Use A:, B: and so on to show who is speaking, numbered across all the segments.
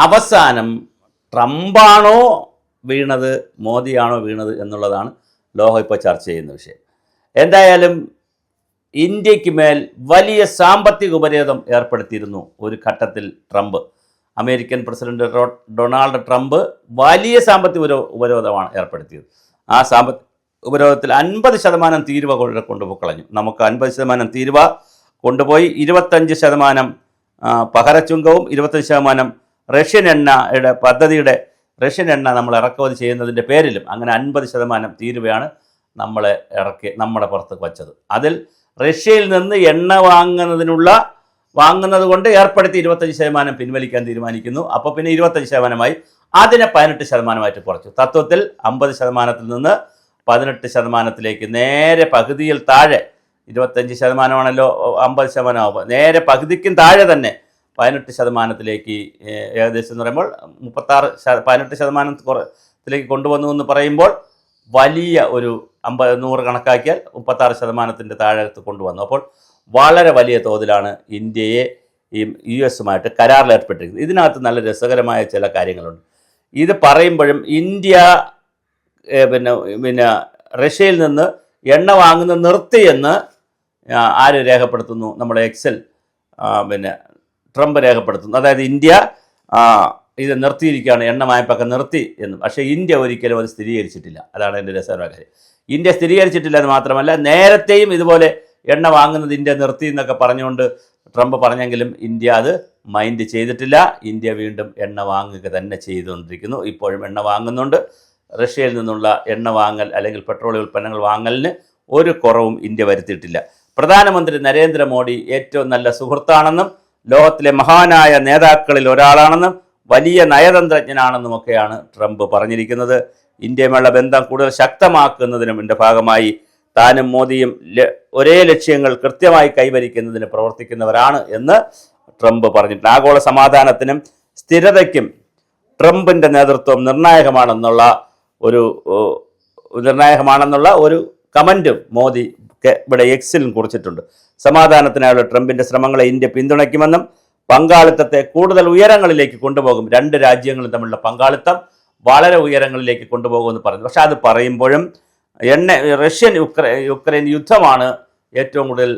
A: അവസാനം ട്രംപാണോ വീണത് മോദിയാണോ വീണത് എന്നുള്ളതാണ് ലോകം ഇപ്പോൾ ചർച്ച ചെയ്യുന്ന വിഷയം. എന്തായാലും ഇന്ത്യക്ക് മേൽ വലിയ സാമ്പത്തിക ഉപരോധം ഏർപ്പെടുത്തിയിരുന്നു ഒരു ഘട്ടത്തിൽ Trump. American president Donald Trump വലിയ സാമ്പത്തിക ഉപരോധമാണ് ഏർപ്പെടുത്തിയത്. ആ സാമ്പത്തിക ഉപരോധത്തിൽ 50% തീരുവ കൊണ്ടുപോയി. നമുക്ക് 50% തീരുവ കൊണ്ടുപോയി 25% പകരച്ചുങ്കവും 25% റഷ്യൻ എണ്ണയുടെ പദ്ധതിയുടെ റഷ്യൻ എണ്ണ നമ്മൾ ഇറക്കുമതി ചെയ്യുന്നതിൻ്റെ പേരിലും അങ്ങനെ 50% തീരുവയാണ് നമ്മുടെ പുറത്ത് വച്ചത്. അതിൽ റഷ്യയിൽ നിന്ന് എണ്ണ വാങ്ങുന്നത് കൊണ്ട് ഏർപ്പെടുത്തി 25% പിൻവലിക്കാൻ തീരുമാനിക്കുന്നു. അപ്പോൾ പിന്നെ 25%മായി അതിനെ 18%മായിട്ട് കുറച്ചു. തത്വത്തിൽ 50%ത്തിൽ നിന്ന് 18%ത്തിലേക്ക് നേരെ പകുതിയിൽ താഴെ 25%ആണല്ലോ 50% ആവുമ്പോൾ നേരെ പകുതിക്കും താഴെ തന്നെ 18%ത്തിലേക്ക് ഏകദേശം എന്ന് പറയുമ്പോൾ 18%ത്തിലേക്ക് കൊണ്ടുവന്നു എന്ന് പറയുമ്പോൾ വലിയ ഒരു 100 കണക്കാക്കിയാൽ 36%ത്തിൻ്റെ താഴത്ത് കൊണ്ടുവന്നു. അപ്പോൾ വളരെ വലിയ തോതിലാണ് ഇന്ത്യയെ ഈ US-ഉമായിട്ട് കരാറിൽ ഏർപ്പെട്ടിരിക്കുന്നത്. ഇതിനകത്ത് നല്ല രസകരമായ ചില കാര്യങ്ങളുണ്ട്. ഇത് പറയുമ്പോഴും ഇന്ത്യ പിന്നെ റഷ്യയിൽ നിന്ന് എണ്ണ വാങ്ങുന്നത് നിർത്തിയെന്ന് ആര് രേഖപ്പെടുത്തുന്നു? നമ്മുടെ എക്സൽ ട്രംപ് രേഖപ്പെടുത്തുന്നു. അതായത് ഇന്ത്യ ഇത് നിർത്തിയിരിക്കുകയാണ്, എണ്ണ വായ്പൊക്കെ നിർത്തി എന്ന്. പക്ഷേ ഇന്ത്യ ഒരിക്കലും അത് സ്ഥിരീകരിച്ചിട്ടില്ല. അതാണ് എൻ്റെ രസകരമായ കാര്യം. ഇന്ത്യ സ്ഥിരീകരിച്ചിട്ടില്ല എന്ന് മാത്രമല്ല, നേരത്തെയും ഇതുപോലെ എണ്ണ വാങ്ങുന്നത് ഇന്ത്യ നിർത്തി എന്നൊക്കെ പറഞ്ഞുകൊണ്ട് ട്രംപ് പറഞ്ഞെങ്കിലും ഇന്ത്യ അത് മൈൻഡ് ചെയ്തിട്ടില്ല. ഇന്ത്യ വീണ്ടും എണ്ണ വാങ്ങുക തന്നെ ചെയ്തുകൊണ്ടിരിക്കുന്നു. ഇപ്പോഴും എണ്ണ വാങ്ങുന്നുണ്ട്. റഷ്യയിൽ നിന്നുള്ള എണ്ണ വാങ്ങൽ അല്ലെങ്കിൽ പെട്രോളിയം ഉൽപ്പന്നങ്ങൾ വാങ്ങലിന് ഒരു കുറവും ഇന്ത്യ വരുത്തിയിട്ടില്ല. പ്രധാനമന്ത്രി നരേന്ദ്രമോദി ഏറ്റവും നല്ല സുഹൃത്താണെന്നും ലോകത്തിലെ മഹാനായ നേതാക്കളിൽ ഒരാളാണെന്നും വലിയ നയതന്ത്രജ്ഞനാണെന്നുമൊക്കെയാണ് ട്രംപ് പറഞ്ഞിരിക്കുന്നത്. ഇന്ത്യയുമായുള്ള ബന്ധം കൂടുതൽ ശക്തമാക്കുന്നതിനും ഇതിൻ്റെ ഭാഗമായി താനും മോദിയും ഒരേ ലക്ഷ്യങ്ങൾ കൃത്യമായി കൈവരിക്കുന്നതിന് പ്രവർത്തിക്കുന്നവരാണ് എന്ന് ട്രംപ് പറഞ്ഞിട്ടുണ്ട്. ആഗോള സമാധാനത്തിനും സ്ഥിരതയ്ക്കും ട്രംപിൻ്റെ നേതൃത്വം നിർണായകമാണെന്നുള്ള ഒരു കമൻറ്റും മോദി ഇവിടെ എക്സിലും കുറിച്ചിട്ടുണ്ട്. സമാധാനത്തിനായുള്ള ട്രംപിൻ്റെ ശ്രമങ്ങളെ ഇന്ത്യ പിന്തുണയ്ക്കുമെന്നും പങ്കാളിത്തത്തെ കൂടുതൽ ഉയരങ്ങളിലേക്ക് കൊണ്ടുപോകും, 2 രാജ്യങ്ങളും തമ്മിലുള്ള പങ്കാളിത്തം വളരെ ഉയരങ്ങളിലേക്ക് കൊണ്ടുപോകുമെന്ന് പറഞ്ഞു. പക്ഷെ അത് പറയുമ്പോഴും യുക്രൈൻ യുദ്ധമാണ് ഏറ്റവും കൂടുതൽ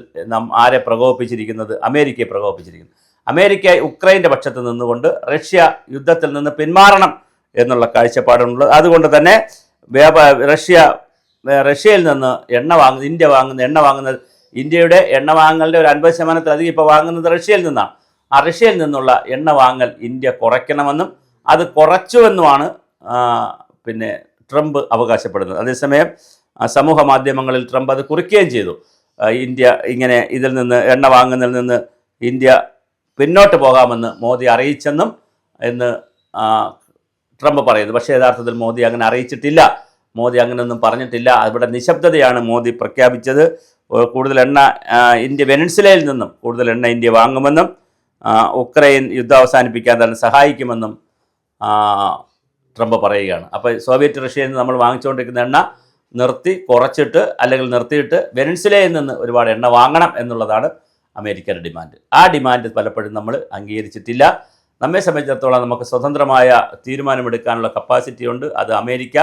A: ആരെ പ്രകോപിപ്പിച്ചിരിക്കുന്നത്? അമേരിക്കയെ പ്രകോപിപ്പിച്ചിരിക്കുന്നത്. അമേരിക്ക യുക്രൈൻ്റെ പക്ഷത്ത് നിന്നുകൊണ്ട് റഷ്യ യുദ്ധത്തിൽ നിന്ന് പിന്മാറണം എന്നുള്ള കാഴ്ചപ്പാടുള്ളത്. അതുകൊണ്ട് തന്നെ റഷ്യയിൽ നിന്ന് ഇന്ത്യ വാങ്ങുന്നത് ഇന്ത്യയുടെ എണ്ണ വാങ്ങലിൻ്റെ ഒരു 50%-ലധികം ഇപ്പോൾ വാങ്ങുന്നത് റഷ്യയിൽ നിന്നാണ്. ആ റഷ്യയിൽ നിന്നുള്ള എണ്ണ വാങ്ങൽ ഇന്ത്യ കുറയ്ക്കണമെന്നും അത് കുറച്ചുവെന്നുമാണ് ട്രംപ് അവകാശപ്പെടുന്നത്. അതേസമയം സമൂഹ മാധ്യമങ്ങളിൽ ട്രംപ് അത് കുറിക്കുകയും ചെയ്തു. ഇന്ത്യ ഇങ്ങനെ എണ്ണ വാങ്ങുന്നതിൽ നിന്ന് ഇന്ത്യ പിന്നോട്ട് പോകാമെന്ന് മോദി അറിയിച്ചെന്നും ട്രംപ് പറയുന്നു. പക്ഷേ യഥാർത്ഥത്തിൽ മോദി അങ്ങനെ അറിയിച്ചിട്ടില്ല. മോദി അങ്ങനെയൊന്നും പറഞ്ഞിട്ടില്ല. അവിടെ നിശബ്ദതയാണ് മോദി പ്രഖ്യാപിച്ചത്. കൂടുതൽ എണ്ണ വെനസ്വേലയിൽ നിന്നും കൂടുതൽ എണ്ണ ഇന്ത്യ വാങ്ങുമെന്നും ഉക്രൈൻ യുദ്ധം അവസാനിപ്പിക്കാൻ തന്നെ സഹായിക്കുമെന്നും ട്രംപ് പറയുകയാണ്. അപ്പോൾ സോവിയറ്റ് റഷ്യയിൽ നിന്ന് നമ്മൾ വാങ്ങിച്ചുകൊണ്ടിരിക്കുന്ന എണ്ണ നിർത്തിയിട്ട് വെനസ്വേലയിൽ നിന്ന് ഒരുപാട് എണ്ണ വാങ്ങണം എന്നുള്ളതാണ് അമേരിക്കയുടെ ഡിമാൻഡ്. ആ ഡിമാൻഡ് പലപ്പോഴും നമ്മൾ അംഗീകരിച്ചിട്ടില്ല. നമ്മെ സംബന്ധിച്ചിടത്തോളം നമുക്ക് സ്വതന്ത്രമായ തീരുമാനമെടുക്കാനുള്ള കപ്പാസിറ്റി ഉണ്ട്. അത് അമേരിക്ക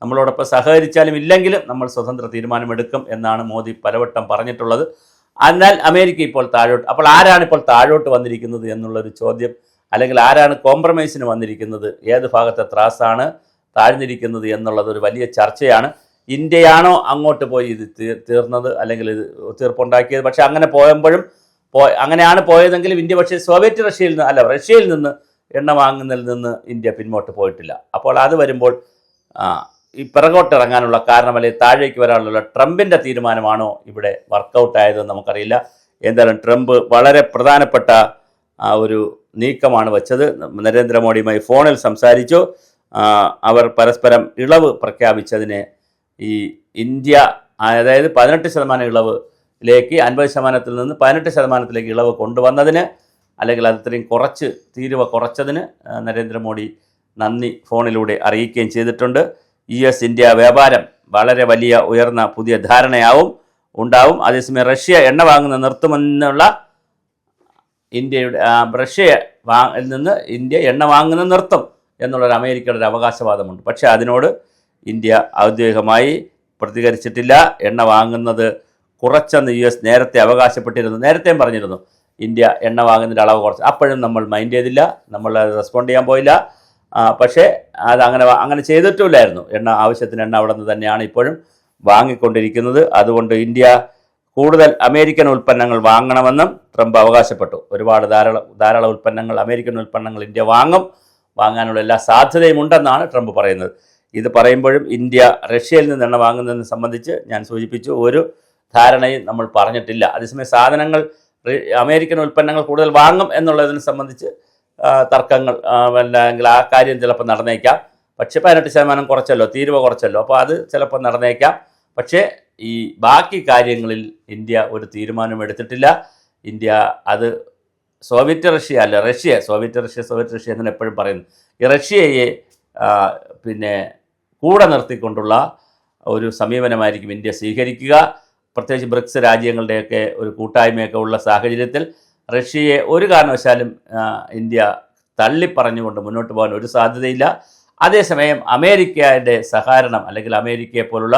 A: നമ്മളോടൊപ്പം സഹകരിച്ചാലും ഇല്ലെങ്കിലും നമ്മൾ സ്വതന്ത്ര തീരുമാനമെടുക്കും എന്നാണ് മോദി പലവട്ടം പറഞ്ഞിട്ടുള്ളത്. എന്നാൽ അമേരിക്ക ഇപ്പോൾ അപ്പോൾ ആരാണിപ്പോൾ താഴോട്ട് വന്നിരിക്കുന്നത് എന്നുള്ളൊരു ചോദ്യം, അല്ലെങ്കിൽ ആരാണ് കോംപ്രമൈസിന് വന്നിരിക്കുന്നത്, ഏത് ഭാഗത്തെ ത്രാസാണ് താഴ്ന്നിരിക്കുന്നത് എന്നുള്ളത് ഒരു വലിയ ചർച്ചയാണ്. ഇന്ത്യയാണോ അങ്ങോട്ട് പോയി ഇത് തീർന്നത് അല്ലെങ്കിൽ ഇത് തീർപ്പുണ്ടാക്കിയത്? പക്ഷേ അങ്ങനെ അങ്ങനെയാണ് പോയതെങ്കിലും ഇന്ത്യ പക്ഷേ റഷ്യയിൽ നിന്ന് എണ്ണ വാങ്ങുന്നതിൽ നിന്ന് ഇന്ത്യ പിന്നോട്ട് പോയിട്ടില്ല. അപ്പോൾ അത് വരുമ്പോൾ ഈ പിറകോട്ടിറങ്ങാനുള്ള കാരണം അല്ലെങ്കിൽ താഴേക്ക് വരാനുള്ള ട്രംപിൻ്റെ തീരുമാനമാണോ ഇവിടെ വർക്കൗട്ടായതെന്ന് നമുക്കറിയില്ല. എന്തായാലും ട്രംപ് വളരെ പ്രധാനപ്പെട്ട ഒരു നീക്കമാണ് വെച്ചത്. നരേന്ദ്രമോദിയുമായി ഫോണിൽ സംസാരിച്ചു. അവർ പരസ്പരം ഇളവ് പ്രഖ്യാപിച്ചതിന് ഈ ഇന്ത്യ അതായത് 18% ഇളവിലേക്ക് 50%-ത്തിൽ നിന്ന് 18%-ത്തിലേക്ക് ഇളവ് കൊണ്ടുവന്നതിന് അല്ലെങ്കിൽ അത്രയും തീരുവ കുറച്ചതിന് നരേന്ദ്രമോദി നന്ദി ഫോണിലൂടെ അറിയിക്കുകയും ചെയ്തിട്ടുണ്ട്. US ഇന്ത്യ വ്യാപാരം വളരെ വലിയ ഉയർന്ന പുതിയ ധാരണയാവും ഉണ്ടാവും. അതേസമയം റഷ്യ എണ്ണ വാങ്ങുന്നത് നിർത്തുമെന്നുള്ള ഇന്ത്യയുടെ റഷ്യയിൽ നിന്ന് ഇന്ത്യ എണ്ണ വാങ്ങുന്നത് നിർത്തും എന്നുള്ളൊരു അമേരിക്കയുടെ ഒരു അവകാശവാദമുണ്ട്. പക്ഷേ അതിനോട് ഇന്ത്യ ഔദ്യോഗികമായി പ്രതികരിച്ചിട്ടില്ല. എണ്ണ വാങ്ങുന്നത് കുറച്ചെന്ന് US നേരത്തെ അവകാശപ്പെട്ടിരുന്നു. നേരത്തെയും പറഞ്ഞിരുന്നു ഇന്ത്യ എണ്ണ വാങ്ങുന്നതിൻ്റെ അളവ് കുറച്ച്. അപ്പോഴും നമ്മൾ മൈൻഡ് ചെയ്തില്ല, നമ്മൾ റെസ്പോണ്ട് ചെയ്യാൻ പോയില്ല. പക്ഷേ അത് അങ്ങനെ ചെയ്തിട്ടുമില്ലായിരുന്നു. ആവശ്യത്തിന് എണ്ണ അവിടെ നിന്ന് തന്നെയാണ് ഇപ്പോഴും വാങ്ങിക്കൊണ്ടിരിക്കുന്നത്. അതുകൊണ്ട് ഇന്ത്യ കൂടുതൽ അമേരിക്കൻ ഉൽപ്പന്നങ്ങൾ വാങ്ങണമെന്നും ട്രംപ് അവകാശപ്പെട്ടു. ധാരാളം ഉൽപ്പന്നങ്ങൾ, അമേരിക്കൻ ഉൽപ്പന്നങ്ങൾ ഇന്ത്യ വാങ്ങാനുള്ള എല്ലാ സാധ്യതയും ഉണ്ടെന്നാണ് ട്രംപ് പറയുന്നത്. ഇത് പറയുമ്പോഴും ഇന്ത്യ റഷ്യയിൽ നിന്ന് എണ്ണ വാങ്ങുന്നതിനെ സംബന്ധിച്ച് ഞാൻ സൂചിപ്പിച്ചു, ഒരു ധാരണയും നമ്മൾ പറഞ്ഞിട്ടില്ല. അതേസമയം അമേരിക്കൻ ഉൽപ്പന്നങ്ങൾ കൂടുതൽ വാങ്ങും എന്നുള്ളതിനെ സംബന്ധിച്ച് തർക്കങ്ങൾ അല്ലെങ്കിൽ ആ കാര്യം ചിലപ്പോൾ നടന്നേക്കാം. പക്ഷേ 18% കുറച്ചല്ലോ, തീരുവ കുറച്ചല്ലോ, അപ്പോൾ അത് ചിലപ്പോൾ നടന്നേക്കാം. പക്ഷേ ഈ ബാക്കി കാര്യങ്ങളിൽ ഇന്ത്യ ഒരു തീരുമാനം എടുത്തിട്ടില്ല. ഇന്ത്യ അത് സോവിയറ്റ് റഷ്യ എന്ന് എപ്പോഴും പറയുന്നു. ഈ റഷ്യയെ കൂടെ നിർത്തിക്കൊണ്ടുള്ള ഒരു സമീപനമായിരിക്കും ഇന്ത്യ സ്വീകരിക്കുക. പ്രത്യേകിച്ച് ബ്രിക്സ് രാജ്യങ്ങളുടെയൊക്കെ ഒരു കൂട്ടായ്മയൊക്കെ ഉള്ള സാഹചര്യത്തിൽ റഷ്യയെ ഒരു കാരണവശാലും ഇന്ത്യ തള്ളിപ്പറഞ്ഞുകൊണ്ട് മുന്നോട്ട് പോകാൻ ഒരു സാധ്യതയില്ല. അതേസമയം അമേരിക്കയുടെ സഹകരണം, അല്ലെങ്കിൽ അമേരിക്കയെ പോലുള്ള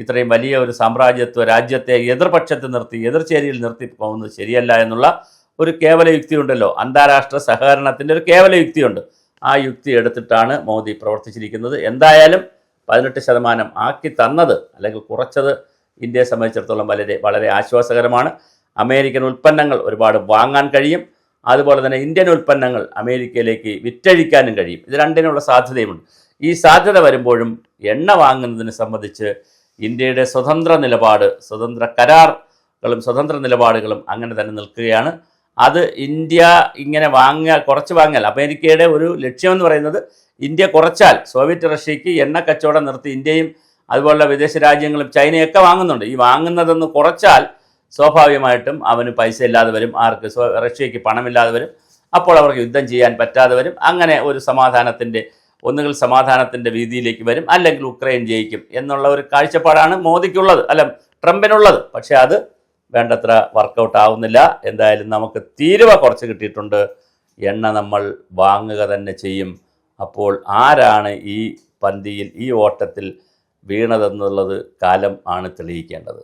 A: ഇത്രയും വലിയ ഒരു സാമ്രാജ്യത്വ രാജ്യത്തെ എതിർചേരിയിൽ നിർത്തി പോകുന്നത് ശരിയല്ല എന്നുള്ള ഒരു കേവല യുക്തിയുണ്ടല്ലോ, അന്താരാഷ്ട്ര സഹകരണത്തിൻ്റെ ഒരു കേവല യുക്തിയുണ്ട്. ആ യുക്തി എടുത്തിട്ടാണ് മോദി പ്രവർത്തിച്ചിരിക്കുന്നത്. എന്തായാലും 18% ആക്കി തന്നത് അല്ലെങ്കിൽ കുറച്ചത് ഇന്ത്യയെ സംബന്ധിച്ചിടത്തോളം വളരെ ആശ്വാസകരമാണ്. അമേരിക്കൻ ഉൽപ്പന്നങ്ങൾ ഒരുപാട് വാങ്ങാൻ കഴിയും. അതുപോലെ തന്നെ ഇന്ത്യൻ ഉൽപ്പന്നങ്ങൾ അമേരിക്കയിലേക്ക് വിറ്റഴിക്കാനും കഴിയും. ഇത് രണ്ടിനുള്ള സാധ്യതയുമുണ്ട്. ഈ സാധ്യത വരുമ്പോഴും എണ്ണ വാങ്ങുന്നതിനെ സംബന്ധിച്ച് ഇന്ത്യയുടെ സ്വതന്ത്ര കരാറുകളും സ്വതന്ത്ര നിലപാടുകളും അങ്ങനെ തന്നെ നിൽക്കുകയാണ്. അത് ഇന്ത്യ ഇങ്ങനെ കുറച്ച് വാങ്ങിയാൽ, അമേരിക്കയുടെ ഒരു ലക്ഷ്യമെന്ന് പറയുന്നത് ഇന്ത്യ കുറച്ചാൽ സോവിയറ്റ് റഷ്യയ്ക്ക് എണ്ണ കച്ചവടം നിർത്തി ഇന്ത്യയും അതുപോലുള്ള വിദേശ രാജ്യങ്ങളും ചൈനയൊക്കെ വാങ്ങുന്നുണ്ട്. ഈ വാങ്ങുന്നതെന്ന് കുറച്ചാൽ സ്വാഭാവികമായിട്ടും അവന് പൈസ ഇല്ലാതെ വരും, റഷ്യയ്ക്ക് പണമില്ലാതെ വരും, അപ്പോൾ അവർക്ക് യുദ്ധം ചെയ്യാൻ പറ്റാതെ വരും. അങ്ങനെ ഒരു ഒന്നുകിൽ സമാധാനത്തിൻ്റെ വീതിയിലേക്ക് വരും, അല്ലെങ്കിൽ ഉക്രൈൻ ജയിക്കും എന്നുള്ള ഒരു കാഴ്ചപ്പാടാണ് ട്രംപിനുള്ളത്. പക്ഷേ അത് വേണ്ടത്ര വർക്കൗട്ട് ആവുന്നില്ല. എന്തായാലും നമുക്ക് തീരുവ കുറച്ച് കിട്ടിയിട്ടുണ്ട്, എണ്ണ നമ്മൾ വാങ്ങുക തന്നെ ചെയ്യും. അപ്പോൾ ആരാണ് ഈ പന്തിയിൽ, ഈ ഓട്ടത്തിൽ വീണതെന്നുള്ളത് കാലം ആണ് തെളിയിക്കേണ്ടത്.